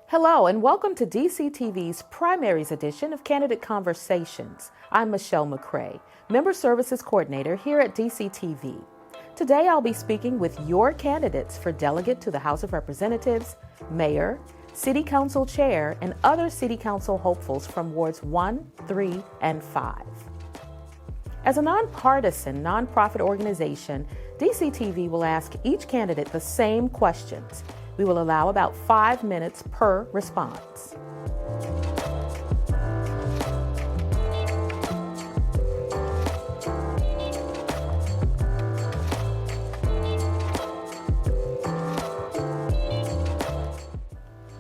Hello and welcome to DCTV's Primaries edition of Candidate Conversations. I'm Michele McCray, Member Services Coordinator here at DCTV. Today I'll be speaking with your candidates for delegate to the House of Representatives, mayor, city council chair, and other city council hopefuls from wards 1, 3, and 5. As a nonpartisan, nonprofit organization, DCTV will ask each candidate the same questions. We will allow about 5 minutes per response.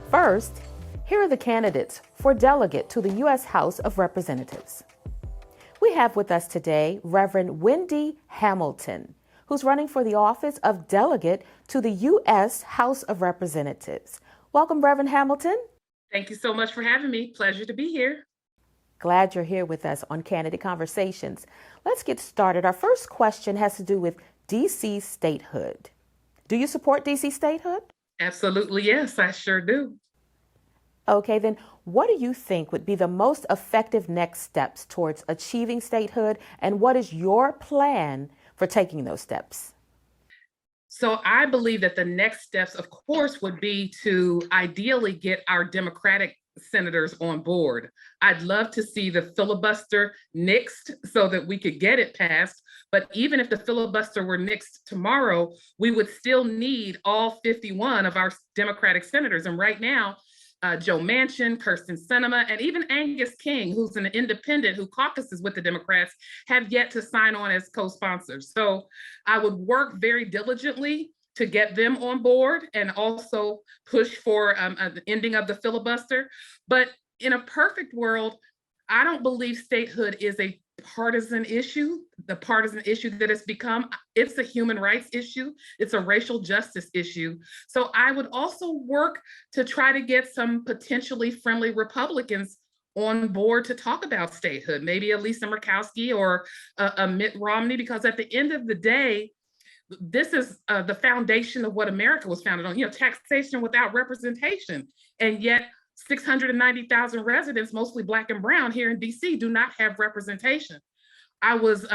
First, here are the candidates for delegate to the U.S. House of Representatives. We have with us today Reverend Wendy Hamilton, who's running for the office of delegate to the U.S. House of Representatives. Welcome, Reverend Hamilton. Thank you so much for having me. Pleasure to be here. Glad you're here with us on Candidate Conversations. Let's get started. Our first question has to do with D.C. statehood. Do you support D.C. statehood? Absolutely, yes, I sure do. Okay, then what do you think would be the most effective next steps towards achieving statehood, and what is your plan for taking those steps? So I believe that the next steps, of course, would be to ideally get our Democratic senators on board. I'd love to see the filibuster nixed so that we could get it passed. But even if the filibuster were nixed tomorrow, we would still need all 51 of our Democratic senators. And right now, Joe Manchin, Kirsten Sinema, and even Angus King, who's an independent who caucuses with the Democrats, have yet to sign on as co-sponsors. So I would work very diligently to get them on board and also push for the ending of the filibuster. But in a perfect world, I don't believe statehood is a partisan issue. The partisan issue that it's become, it's a human rights issue. It's a racial justice issue. So I would also work to try to get some potentially friendly Republicans on board to talk about statehood, maybe a Lisa Murkowski or a Mitt Romney, because at the end of the day, this is the foundation of what America was founded on, taxation without representation. And yet 690,000 residents, mostly Black and brown here in DC, do not have representation. I was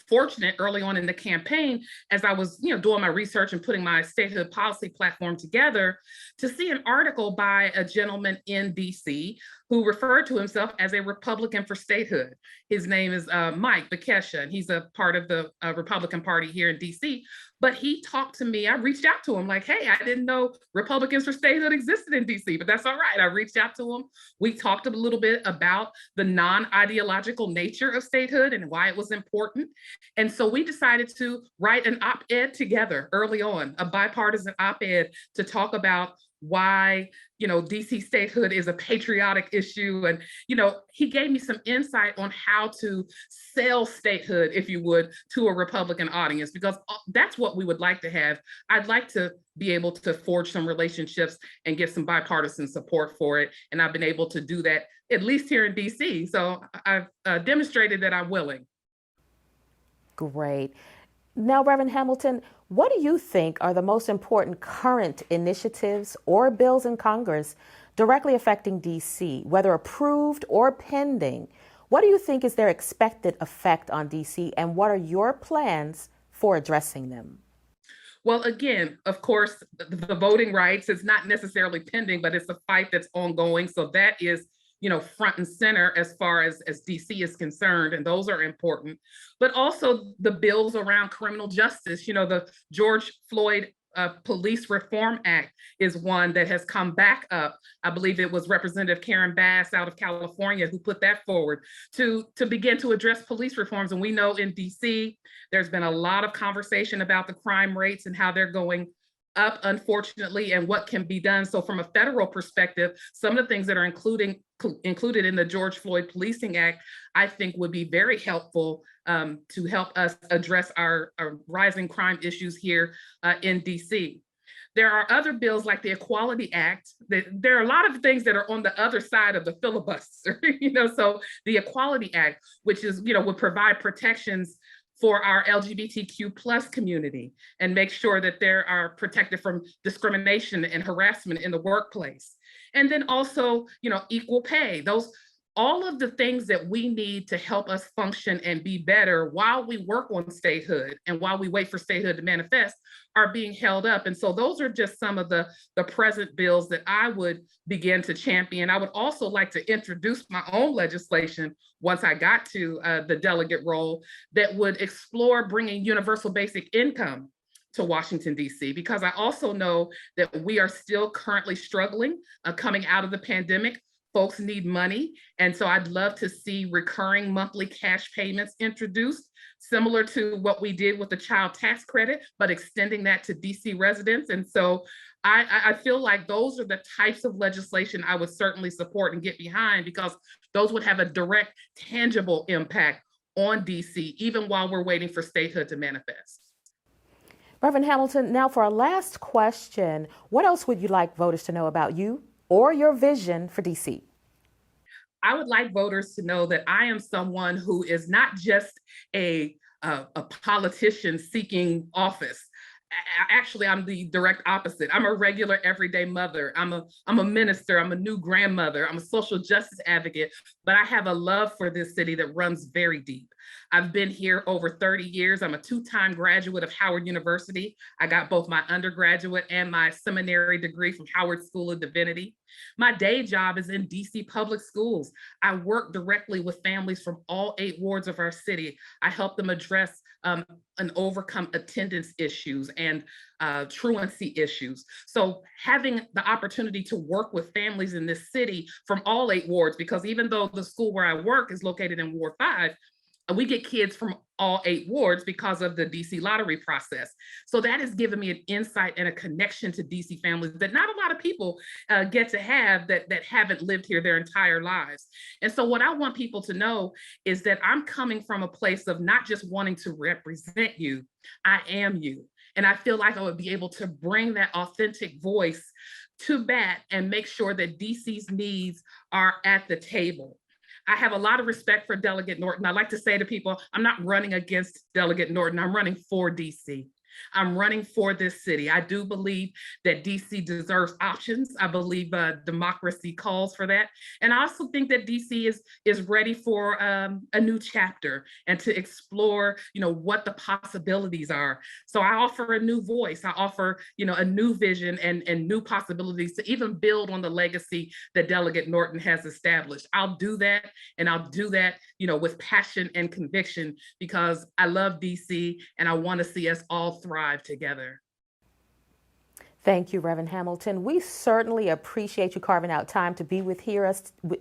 fortunate early on in the campaign, as I was doing my research and putting my statehood policy platform together, to see an article by a gentleman in DC who referred to himself as a Republican for statehood. His name is Mike Bekesha, and he's a part of the Republican Party here in DC. But he talked to me, I reached out to him like, hey, I didn't know Republicans for statehood existed in DC, but that's all right. I reached out to him. We talked a little bit about the non-ideological nature of statehood and why it was important. And so we decided to write an op-ed together early on, a bipartisan op-ed to talk about why DC statehood is a patriotic issue. And he gave me some insight on how to sell statehood, if you would, to a Republican audience, because that's what we would like to have. I'd like to be able to forge some relationships and get some bipartisan support for it. And I've been able to do that, at least here in DC. So I've demonstrated that I'm willing. Great. Now, Reverend Hamilton, what do you think are the most important current initiatives or bills in Congress directly affecting DC, whether approved or pending? What do you think is their expected effect on DC, and what are your plans for addressing them? Well, again, of course, the voting rights is not necessarily pending, but it's a fight that's ongoing. So that is front and center as far as DC is concerned, and those are important. But also the bills around criminal justice, the George Floyd Police Reform Act is one that has come back up. I believe it was Representative Karen Bass out of California who put that forward to begin to address police reforms. And we know in DC, there's been a lot of conversation about the crime rates and how they're going up, unfortunately, and what can be done. So from a federal perspective, some of the things that are included in the George Floyd Policing Act, I think would be very helpful to help us address our rising crime issues here in DC. There are other bills like the Equality Act. There are a lot of things that are on the other side of the filibuster, so the Equality Act, which is, would provide protections for our LGBTQ plus community and make sure that they are protected from discrimination and harassment in the workplace. And then also, equal pay. All of the things that we need to help us function and be better while we work on statehood and while we wait for statehood to manifest are being held up. And so those are just some of the present bills that I would begin to champion. I would also like to introduce my own legislation once I got to the delegate role that would explore bringing universal basic income to Washington, D.C., because I also know that we are still currently struggling coming out of the pandemic. Folks need money. And so I'd love to see recurring monthly cash payments introduced, similar to what we did with the child tax credit, but extending that to DC residents. And so I feel like those are the types of legislation I would certainly support and get behind, because those would have a direct, tangible impact on DC, even while we're waiting for statehood to manifest. Reverend Hamilton, now for our last question, what else would you like voters to know about you or your vision for DC? I would like voters to know that I am someone who is not just a politician seeking office. Actually, I'm the direct opposite. I'm a regular everyday mother. I'm a minister. I'm a new grandmother. I'm a social justice advocate, but I have a love for this city that runs very deep. I've been here over 30 years. I'm a two-time graduate of Howard University. I got both my undergraduate and my seminary degree from Howard School of Divinity. My day job is in DC public schools. I work directly with families from all 8 wards of our city. I help them address and overcome attendance issues and truancy issues. So having the opportunity to work with families in this city from all 8 wards, because even though the school where I work is located in Ward 5, we get kids from all 8 wards because of the DC lottery process. So that has given me an insight and a connection to DC families that not a lot of people get to have that haven't lived here their entire lives. And so what I want people to know is that I'm coming from a place of not just wanting to represent you, I am you. And I feel like I would be able to bring that authentic voice to bat and make sure that DC's needs are at the table. I have a lot of respect for Delegate Norton. I like to say to people, I'm not running against Delegate Norton, I'm running for DC. I'm running for this city. I do believe that DC deserves options. I believe democracy calls for that. And I also think that DC is ready for a new chapter and to explore, what the possibilities are. So I offer a new voice. I offer, a new vision and new possibilities to even build on the legacy that Delegate Norton has established. I'll do that, and I'll do that, with passion and conviction, because I love DC and I want to see us all thrive together. Thank you, Reverend Hamilton. We certainly appreciate you carving out time to be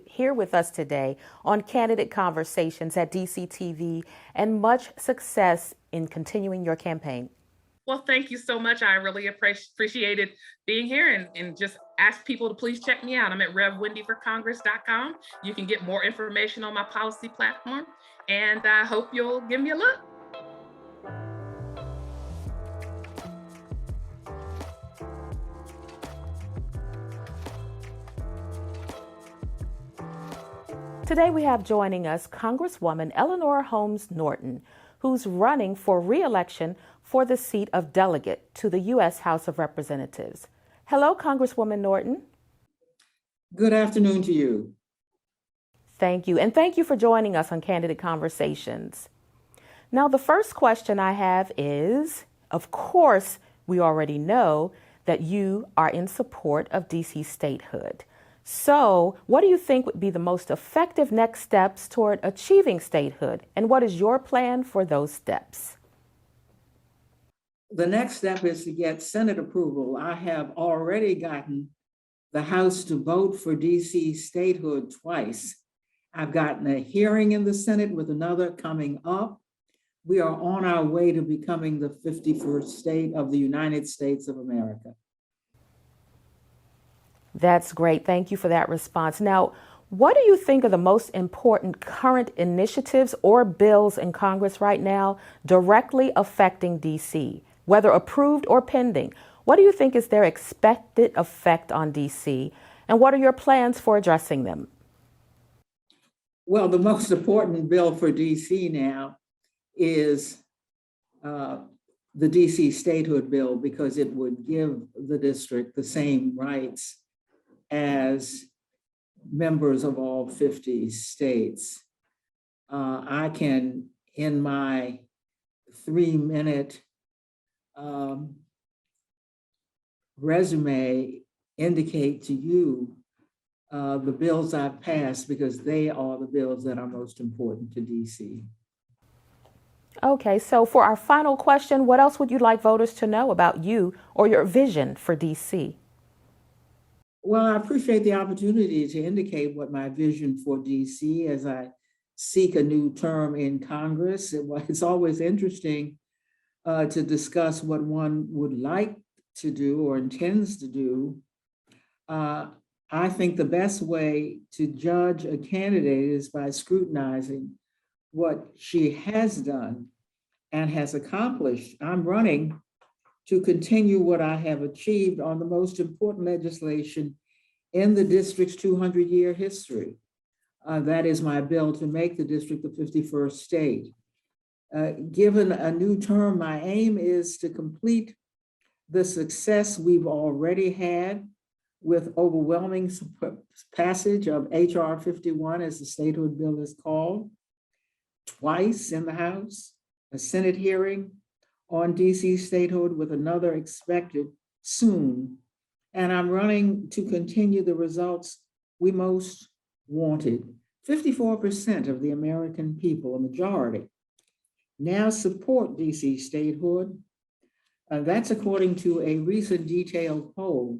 here with us today on Candidate Conversations at DCTV, and much success in continuing your campaign. Well, thank you so much. I really appreciated being here, and just ask people to please check me out. I'm at revwendyforcongress.com. You can get more information on my policy platform, and I hope you'll give me a look. Today we have joining us Congresswoman Eleanor Holmes Norton, who's running for re-election for the seat of delegate to the U.S. House of Representatives. Hello, Congresswoman Norton. Good afternoon to you. Thank you, and thank you for joining us on Candidate Conversations. Now, the first question I have is, of course, we already know that you are in support of DC statehood. So what do you think would be the most effective next steps toward achieving statehood? And what is your plan for those steps? The next step is to get Senate approval. I have already gotten the House to vote for DC statehood twice. I've gotten a hearing in the Senate with another coming up. We are on our way to becoming the 51st state of the United States of America. That's great. Thank you for that response. Now, what do you think are the most important current initiatives or bills in Congress right now directly affecting DC, whether approved or pending? What do you think is their expected effect on DC, and what are your plans for addressing them? Well, the most important bill for DC now is uh, the DC statehood bill because it would give the district the same rights as members of all 50 states. I can, in my 3-minute resume, indicate to you the bills I've passed because they are the bills that are most important to DC. Okay, so for our final question, what else would you like voters to know about you or your vision for DC? Well, I appreciate the opportunity to indicate what my vision for DC as I seek a new term in Congress. It's always interesting to discuss what one would like to do or intends to do. I think the best way to judge a candidate is by scrutinizing what she has done and has accomplished. I'm running to continue what I have achieved on the most important legislation in the district's 200-year history. That is my bill to make the district the 51st state. Given a new term, my aim is to complete the success we've already had with overwhelming passage of HR 51, as the statehood bill is called, twice in the House, a Senate hearing on DC statehood with another expected soon. And I'm running to continue the results we most wanted. 54% of the American people, a majority, now support DC statehood. That's according to a recent detailed poll.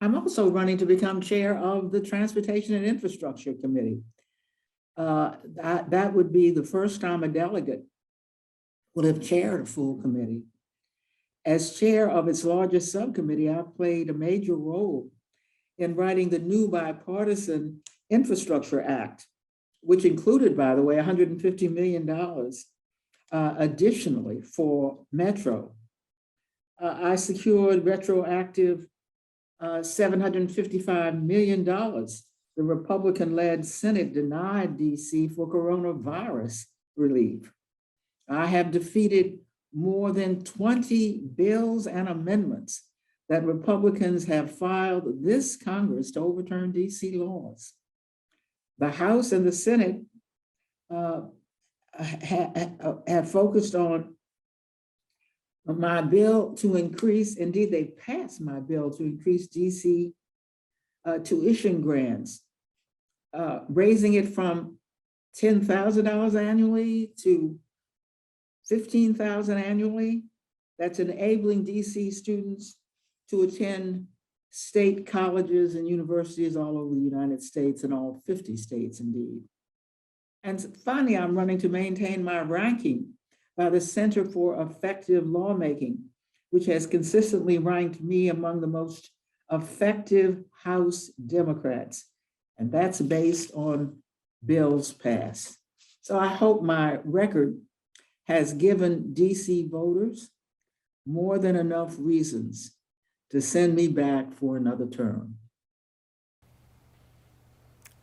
I'm also running to become chair of the Transportation and Infrastructure Committee. That would be the first time a delegate will have chaired a full committee. As chair of its largest subcommittee, I've played a major role in writing the new bipartisan Infrastructure Act, which included, by the way, $150 million additionally for Metro. I secured retroactive $755 million. The Republican-led Senate denied DC for coronavirus relief. I have defeated more than 20 bills and amendments that Republicans have filed this Congress to overturn DC laws. The House and the Senate have focused on my bill to increase, indeed they passed my bill to increase DC tuition grants, raising it from $10,000 annually to $15,000 annually. That's enabling DC students to attend state colleges and universities all over the United States and all 50 states indeed. And finally, I'm running to maintain my ranking by the Center for Effective Lawmaking, which has consistently ranked me among the most effective House Democrats. And that's based on bills passed. So I hope my record has given DC voters more than enough reasons to send me back for another term.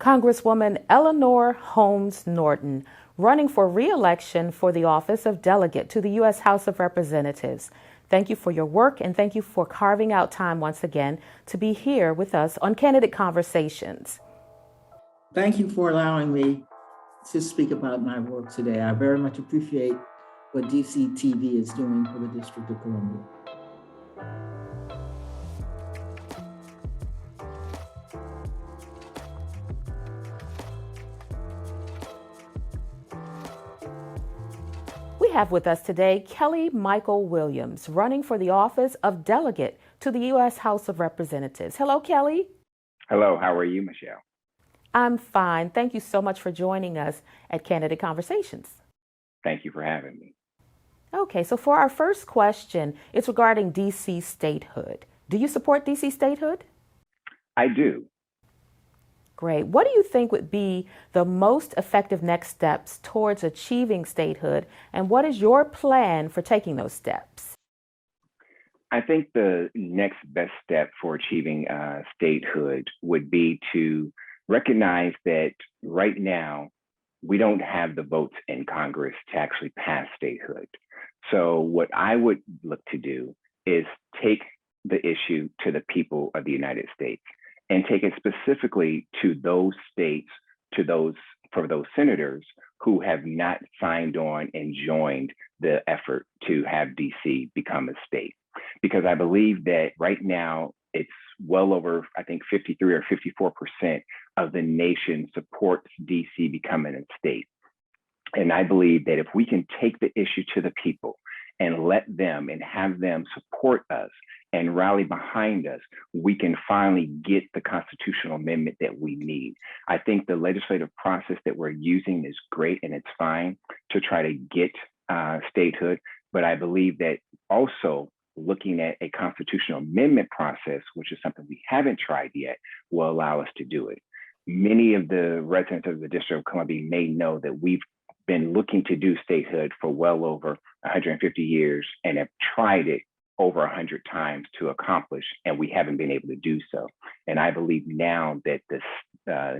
Congresswoman Eleanor Holmes Norton, running for re-election for the office of Delegate to the U.S. House of Representatives. Thank you for your work and thank you for carving out time once again to be here with us on Candidate Conversations. Thank you for allowing me to speak about my work today. I very much appreciate what DC TV is doing for the District of Columbia. We have with us today Kelly Michael Williams, running for the office of Delegate to the U.S. House of Representatives. Hello, Kelly. Hello, how are you, Michele? I'm fine. Thank you so much for joining us at Candidate Conversations. Thank you for having me. Okay, so for our first question, it's regarding DC statehood. Do you support DC statehood? I do. Great. What do you think would be the most effective next steps towards achieving statehood, and what is your plan for taking those steps? I think the next best step for achieving statehood would be to recognize that right now we don't have the votes in Congress to actually pass statehood. So what I would look to do is take the issue to the people of the United States and take it specifically to those states, for those senators who have not signed on and joined the effort to have DC become a state. Because I believe that right now it's well over, I think 53 or 54% of the nation supports DC becoming a state. And I believe that if we can take the issue to the people and let them and have them support us and rally behind us, we can finally get the constitutional amendment that we need. I think the legislative process that we're using is great and it's fine to try to get statehood, but I believe that also looking at a constitutional amendment process, which is something we haven't tried yet, will allow us to do it. Many of the residents of the District of Columbia may know that we've been looking to do statehood for well over 150 years and have tried it over 100 times to accomplish, and we haven't been able to do so. And I believe now that this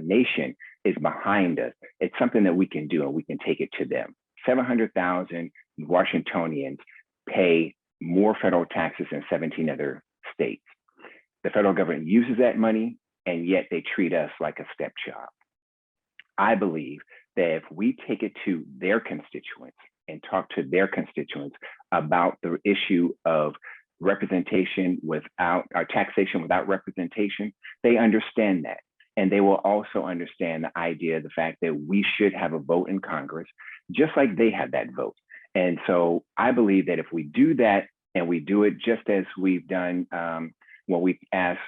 nation is behind us, it's something that we can do and we can take it to them. 700,000 Washingtonians pay more federal taxes than 17 other states. The federal government uses that money, and yet they treat us like a stepchild. I believe that if we take it to their constituents and talk to their constituents about the issue of representation without, or taxation without representation, they understand that. And they will also understand the idea, the fact that we should have a vote in Congress, just like they have that vote. And so I believe that if we do that, and we do it just as we've done when we asked,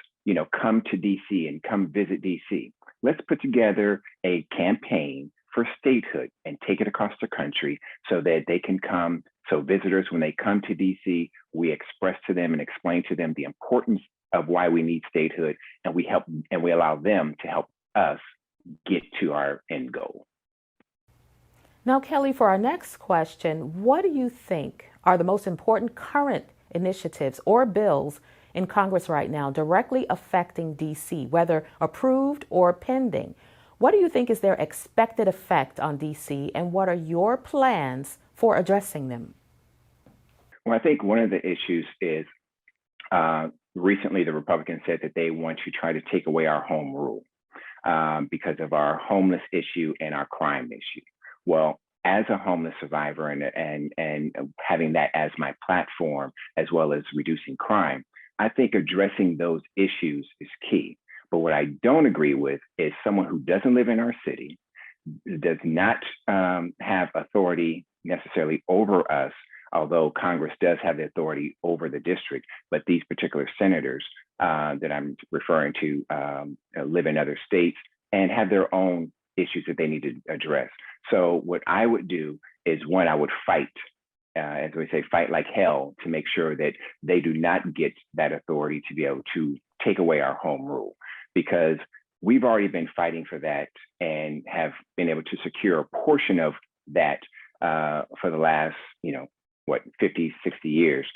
come to DC and come visit DC, let's put together a campaign for statehood and take it across the country so that they can come. So visitors, when they come to DC, we express to them and explain to them the importance of why we need statehood, and we allow them to help us get to our end goal. Now, Kelly, for our next question, what do you think are the most important current initiatives or bills in Congress right now directly affecting DC, whether approved or pending? What do you think is their expected effect on DC, and what are your plans for addressing them? Well, I think one of the issues is recently the Republicans said that they want to try to take away our home rule because of our homeless issue and our crime issue. Well, as a homeless survivor and having that as my platform, as well as reducing crime, I think addressing those issues is key. But what I don't agree with is someone who doesn't live in our city, does not have authority necessarily over us, although Congress does have the authority over the district, but these particular senators that I'm referring to live in other states and have their own issues that they need to address. So what I would do is, one, I would fight, as we say, fight like hell to make sure that they do not get that authority to be able to take away our home rule, because we've already been fighting for that and have been able to secure a portion of that for the last, 50, 60 years.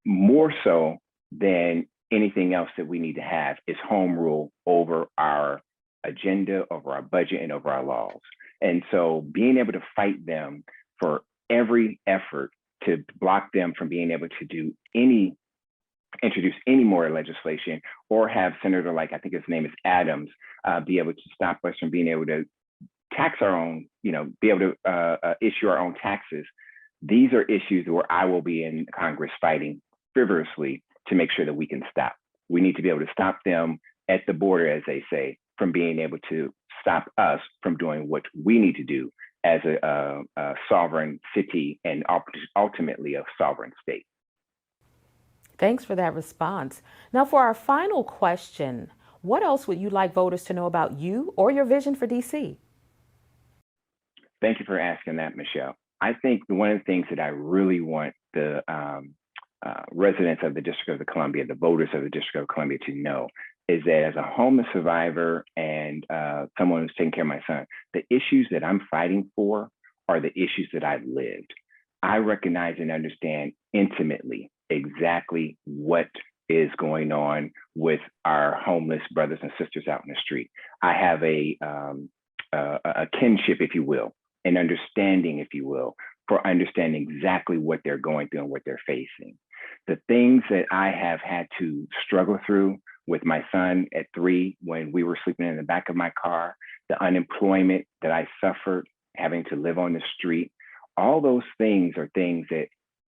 More so than anything else that we need to have is home rule over our agenda, over our budget, and over our laws. And so being able to fight them for every effort to block them from being able to introduce any more legislation, or have Senator, like I think his name is Adams, be able to stop us from being able to tax our own, be able to issue our own taxes. These are issues where I will be in Congress fighting vigorously to make sure that we can stop. We need to be able to stop them at the border, as they say, from being able to stop us from doing what we need to do as a sovereign city and ultimately a sovereign state. Thanks for that response. Now, for our final question, what else would you like voters to know about you or your vision for DC? Thank you for asking that, Michele. I think one of the things that I really want the residents of the District of Columbia, the voters of the District of Columbia, to know is that as a homeless survivor and someone who's taking care of my son, the issues that I'm fighting for are the issues that I've lived. I recognize and understand intimately exactly what is going on with our homeless brothers and sisters out in the street. I have a kinship, if you will, an understanding, if you will, for understanding exactly what they're going through and what they're facing. The things that I have had to struggle through with my son at 3 when we were sleeping in the back of my car, the unemployment that I suffered, having to live on the street, all those things are things that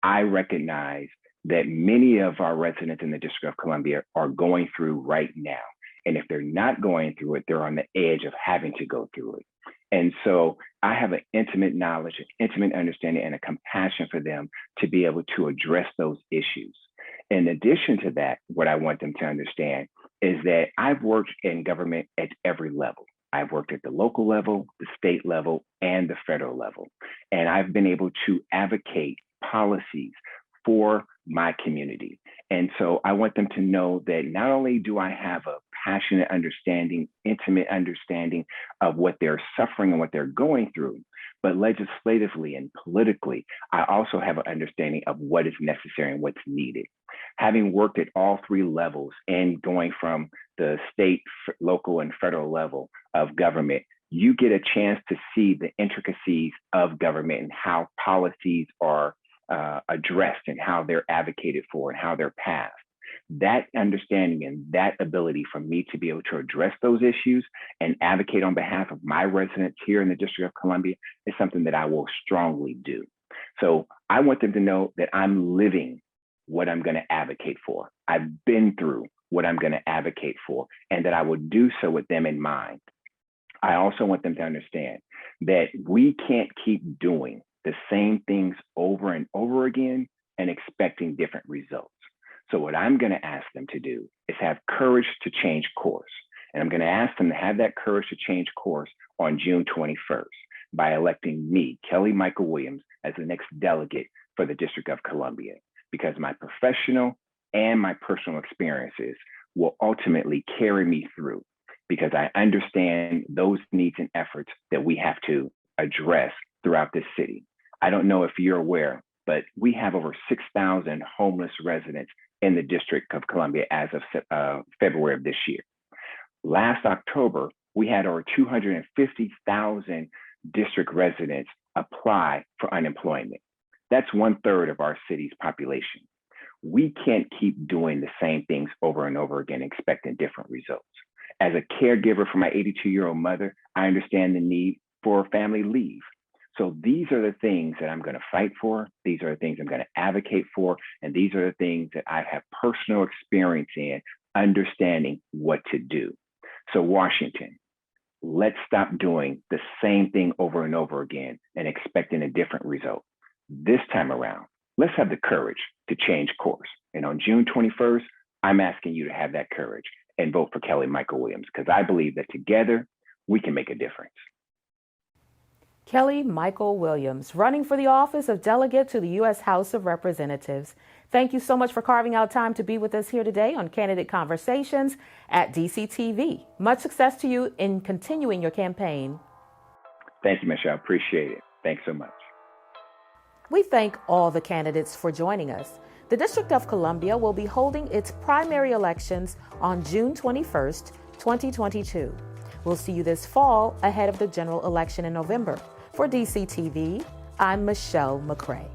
I recognize that many of our residents in the District of Columbia are going through right now. And if they're not going through it, they're on the edge of having to go through it. And so I have an intimate knowledge, an intimate understanding, and a compassion for them to be able to address those issues. In addition to that, what I want them to understand is that I've worked in government at every level. I've worked at the local level, the state level, and the federal level. And I've been able to advocate policies for my community. And so I want them to know that not only do I have a passionate understanding, intimate understanding of what they're suffering and what they're going through, but legislatively and politically, I also have an understanding of what is necessary and what's needed. Having worked at all 3 levels and going from the state, local, and federal level of government, you get a chance to see the intricacies of government and how policies are addressed and how they're advocated for and how they're passed. That understanding and that ability for me to be able to address those issues and advocate on behalf of my residents here in the District of Columbia is something that I will strongly do. So I want them to know that I'm living what I'm going to advocate for. I've been through what I'm going to advocate for, and that I will do so with them in mind. I also want them to understand that we can't keep doing the same things over and over again and expecting different results. So what I'm going to ask them to do is have courage to change course. And I'm going to ask them to have that courage to change course on June 21st by electing me, Kelly Michael Williams, as the next delegate for the District of Columbia, because my professional and my personal experiences will ultimately carry me through, because I understand those needs and efforts that we have to address throughout this city. I don't know if you're aware, but we have over 6,000 homeless residents in the District of Columbia as of February of this year. Last October, we had over 250,000 district residents apply for unemployment. That's 1/3 of our city's population. We can't keep doing the same things over and over again, expecting different results. As a caregiver for my 82-year-old mother, I understand the need for family leave. So these are the things that I'm going to fight for. These are the things I'm going to advocate for. And these are the things that I have personal experience in, understanding what to do. So Washington, let's stop doing the same thing over and over again and expecting a different result. This time around, let's have the courage to change course. And on June 21st, I'm asking you to have that courage and vote for Kelly Michael Williams, because I believe that together we can make a difference. Kelly Michael Williams, running for the office of Delegate to the U.S. House of Representatives. Thank you so much for carving out time to be with us here today on Candidate Conversations at DCTV. Much success to you in continuing your campaign. Thank you, Michele. Appreciate it. Thanks so much. We thank all the candidates for joining us. The District of Columbia will be holding its primary elections on June 21st, 2022. We'll see you this fall ahead of the general election in November. For DCTV, I'm Michele McCray.